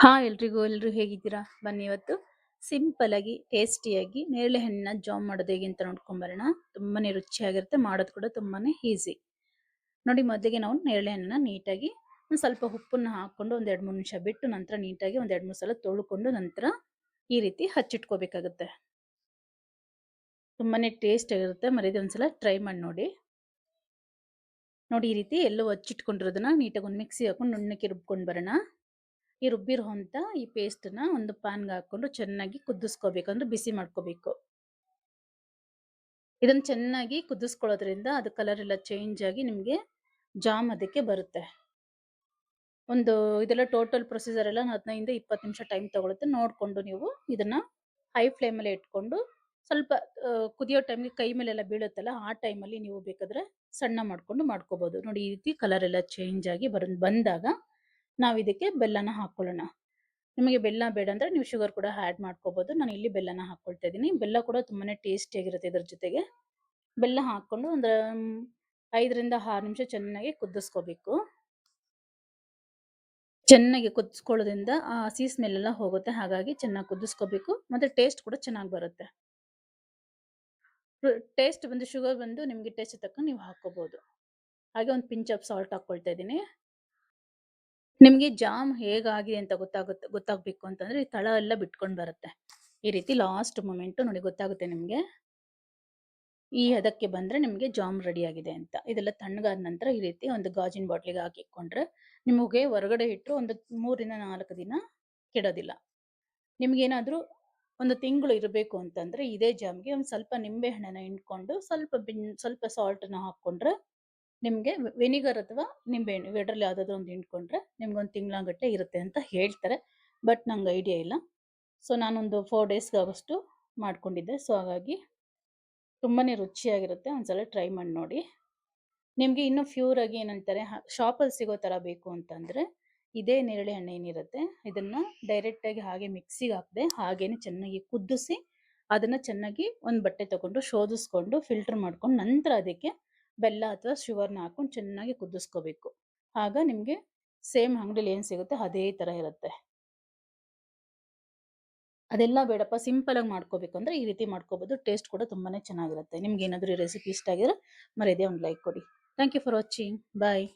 ಎಲ್ರು ಹೇಗಿದ್ದೀರಾ? ಬನ್ನಿ ಇವತ್ತು ಸಿಂಪಲ್ ಆಗಿ ಟೇಸ್ಟಿಯಾಗಿ ನೇರಳೆ ಹಣ್ಣನ್ನ ಜಾಮ್ ಮಾಡೋದು ಹೇಗೆ ಅಂತ ನೋಡ್ಕೊಂಬರೋಣ. ತುಂಬಾನೇ ರುಚಿಯಾಗಿರುತ್ತೆ, ಮಾಡೋದು ಕೂಡ ತುಂಬಾನೇ ಈಸಿ. ನೋಡಿ, ಮೊದಲಿಗೆ ನಾವು ನೇರಳೆ ಹಣ್ಣನ್ನ ನೀಟಾಗಿ ಒಂದು ಸ್ವಲ್ಪ ಉಪ್ಪನ್ನ ಹಾಕೊಂಡು ಒಂದ್ 2-3 ನಿಮಿಷ ಬಿಟ್ಟು ನಂತರ ನೀಟಾಗಿ ಒಂದ್ 2-3 ಸಲ ತೊಳ್ಕೊಂಡು ನಂತರ ಈ ರೀತಿ ಹಚ್ಚಿಟ್ಕೋಬೇಕಾಗುತ್ತೆ. ತುಂಬಾನೇ ಟೇಸ್ಟ್ ಆಗಿರುತ್ತೆ, ಮರಿದೆ ಒಂದ್ಸಲ ಟ್ರೈ ಮಾಡಿ ನೋಡಿ. ನೋಡಿ, ಈ ರೀತಿ ಎಲ್ಲೋ ಹಚ್ಚಿಟ್ಕೊಂಡಿರೋದನ್ನ ನೀಟಾಗಿ ಒಂದು ಮಿಕ್ಸಿ ಹಾಕೊಂಡು ನುಣ್ಣಕ್ಕೆ ರುಬ್ಕೊಂಡು ಬರೋಣ. ಈ ರುಬ್ಬಿರುವಂಥ ಈ ಪೇಸ್ಟನ್ನ ಒಂದು ಪ್ಯಾನ್ಗೆ ಹಾಕೊಂಡು ಚೆನ್ನಾಗಿ ಕುದಿಸ್ಕೋಬೇಕು, ಅಂದ್ರೆ ಬಿಸಿ ಮಾಡ್ಕೋಬೇಕು. ಇದನ್ನ ಚೆನ್ನಾಗಿ ಕುದಿಸ್ಕೊಳ್ಳೋದ್ರಿಂದ ಅದು ಕಲರ್ ಎಲ್ಲ ಚೇಂಜ್ ಆಗಿ ನಿಮಗೆ ಜಾಮ್ ಅದಕ್ಕೆ ಬರುತ್ತೆ. ಇದೆಲ್ಲ ಟೋಟಲ್ ಪ್ರೊಸೀಜರ್ ಎಲ್ಲ 15-20 ನಿಮಿಷ ಟೈಮ್ ತಗೊಳುತ್ತೆ. ನೋಡಿಕೊಂಡು ನೀವು ಇದನ್ನ ಹೈ ಫ್ಲೇಮಲ್ಲಿ ಇಟ್ಕೊಂಡು ಸ್ವಲ್ಪ ಕುದಿಯೋ ಟೈಮ್ಗೆ ಕೈ ಮೇಲೆಲ್ಲ ಬೀಳುತ್ತಲ್ಲ, ಆ ಟೈಮಲ್ಲಿ ನೀವು ಬೇಕಾದ್ರೆ ಸಣ್ಣ ಮಾಡ್ಕೊಂಡು ಮಾಡ್ಕೋಬಹುದು. ನೋಡಿ, ಈ ರೀತಿ ಕಲರ್ ಎಲ್ಲ ಚೇಂಜ್ ಆಗಿ ಬಂದಾಗ ನಾವು ಇದಕ್ಕೆ ಬೆಲ್ಲನ ಹಾಕೊಳ್ಳೋಣ. ನಿಮಗೆ ಬೆಲ್ಲ ಬೇಡ ಅಂದ್ರೆ ನೀವು ಶುಗರ್ ಕೂಡ ಆ್ಯಡ್ ಮಾಡ್ಕೋಬಹುದು. ನಾನು ಇಲ್ಲಿ ಬೆಲ್ಲನ ಹಾಕೊಳ್ತಾ ಇದ್ದೀನಿ. ಬೆಲ್ಲ ಕೂಡ ತುಂಬಾನೇ ಟೇಸ್ಟಿಯಾಗಿರುತ್ತೆ. ಇದರ ಜೊತೆಗೆ ಬೆಲ್ಲ ಹಾಕೊಂಡು ಒಂದು 5-6 ನಿಮಿಷ ಚೆನ್ನಾಗಿ ಕುದಿಸ್ಕೋಬೇಕು. ಚೆನ್ನಾಗಿ ಕುದಿಸ್ಕೊಳ್ಳೋದ್ರಿಂದ ಆ ಹಸಿ ಸ್ಮೆಲ್ ಎಲ್ಲ ಹೋಗುತ್ತೆ. ಹಾಗಾಗಿ ಚೆನ್ನಾಗಿ ಕುದಿಸ್ಕೋಬೇಕು, ಮತ್ತೆ ಟೇಸ್ಟ್ ಕೂಡ ಚೆನ್ನಾಗಿ ಬರುತ್ತೆ. ಟೇಸ್ಟ್ ಬಂದು ಶುಗರ್ ಬಂದು ನಿಮಗೆ ಟೇಸ್ಟ್ ತಕ್ಕ ನೀವು ಹಾಕೋಬಹುದು. ಹಾಗೆ ಒಂದು ಪಿಂಚ್ ಆಫ್ ಸಾಲ್ಟ್ ಹಾಕೊಳ್ತಾ ಇದ್ದೀನಿ. ನಿಮಗೆ ಜಾಮ್ ಹೇಗಾಗಿದೆ ಅಂತ ಗೊತ್ತಾಗಬೇಕು ಅಂತಂದ್ರೆ ಈ ತಳ ಎಲ್ಲ ಬಿಟ್ಕೊಂಡು ಬರುತ್ತೆ. ಈ ರೀತಿ ಲಾಸ್ಟ್ ಮೊಮೆಂಟ್ ನೋಡಿ ಗೊತ್ತಾಗುತ್ತೆ ನಿಮಗೆ. ಈ ಹದಕ್ಕೆ ಬಂದ್ರೆ ನಿಮಗೆ ಜಾಮ್ ರೆಡಿ ಆಗಿದೆ ಅಂತ. ಇದೆಲ್ಲ ತಣ್ಣಗಾದ ನಂತರ ಈ ರೀತಿ ಒಂದು ಗಾಜಿನ ಬಾಟ್ಲಿಗೆ ಹಾಕಿಕೊಂಡ್ರೆ ನಿಮಗೆ ಹೊರಗಡೆ ಇಟ್ಟರು ಒಂದು 3-4 ದಿನ ಕೆಡೋದಿಲ್ಲ. ನಿಮ್ಗೇನಾದ್ರೂ 1 ತಿಂಗಳು ಇರಬೇಕು ಅಂತಂದ್ರೆ ಇದೇ ಜಾಮ್ಗೆ ಒಂದು ಸ್ವಲ್ಪ ನಿಂಬೆ ಹಣ್ಣನ್ನ ಹಿಂಡ್ಕೊಂಡು ಸ್ವಲ್ಪ ಸಾಲ್ಟನ್ನ ಹಾಕೊಂಡ್ರೆ ನಿಮಗೆ ವೆನಿಗರ್ ಅಥವಾ ನಿಂಬೆಹಣ್ಣು ಇವೆರಡರಲ್ಲಿ ಯಾವುದಾದ್ರೂ ಒಂದು ಹಿಂಡ್ಕೊಂಡ್ರೆ ನಿಮ್ಗೆ 1 ತಿಂಗಳಗಟ್ಟಲೆ ಇರುತ್ತೆ ಅಂತ ಹೇಳ್ತಾರೆ. ಬಟ್ ನಂಗೆ ಐಡಿಯಾ ಇಲ್ಲ. ಸೊ ನಾನೊಂದು 4 ಡೇಸ್ಗೆ ಆಗೋಷ್ಟು ಮಾಡ್ಕೊಂಡಿದ್ದೆ. ಸೊ ಹಾಗಾಗಿ ತುಂಬಾನೇ ರುಚಿಯಾಗಿರುತ್ತೆ. ಒಂದ್ಸಲ ಟ್ರೈ ಮಾಡಿ ನೋಡಿ. ನಿಮಗೆ ಇನ್ನೂ ಪ್ಯೂರ್ ಆಗಿ ಏನಂತಾರೆ ಶಾಪಲ್ಲಿ ಸಿಗೋ ಥರ ಬೇಕು ಅಂತಂದ್ರೆ ಇದೇ ನೇರಳೆ ಹಣ್ಣು ಏನಿರುತ್ತೆ ಇದನ್ನ ಡೈರೆಕ್ಟ್ ಆಗಿ ಹಾಗೆ ಮಿಕ್ಸಿಗೆ ಹಾಕದೆ ಹಾಗೇನೆ ಚೆನ್ನಾಗಿ ಕುದಿಸಿ ಅದನ್ನ ಚೆನ್ನಾಗಿ ಒಂದು ಬಟ್ಟೆ ತಗೊಂಡು ಶೋಧಿಸ್ಕೊಂಡು ಫಿಲ್ಟರ್ ಮಾಡ್ಕೊಂಡು ನಂತರ ಅದಕ್ಕೆ ಬೆಲ್ಲ ಅಥವಾ ಶುಗರ್ನ ಹಾಕೊಂಡು ಚೆನ್ನಾಗಿ ಕುದಿಸ್ಕೋಬೇಕು. ಆಗ ನಿಮಗೆ ಸೇಮ್ ಅಂಗಡಿಲಿ ಏನು ಸಿಗುತ್ತೆ ಅದೇ ಥರ ಇರುತ್ತೆ. ಅದೆಲ್ಲ ಬೇಡಪ್ಪ, ಸಿಂಪಲ್ ಆಗಿ ಮಾಡ್ಕೋಬೇಕು ಅಂದ್ರೆ ಈ ರೀತಿ ಮಾಡ್ಕೋಬಹುದು. ಟೇಸ್ಟ್ ಕೂಡ ತುಂಬಾನೇ ಚೆನ್ನಾಗಿರುತ್ತೆ. ನಿಮ್ಗೆ ಏನಾದರೂ ಈ ರೆಸಿಪಿ ಇಷ್ಟ ಆಗಿದ್ರೆ ಮರೆಯದೆ ಒಂದು ಲೈಕ್ ಕೊಡಿ. Thank you for watching. Bye.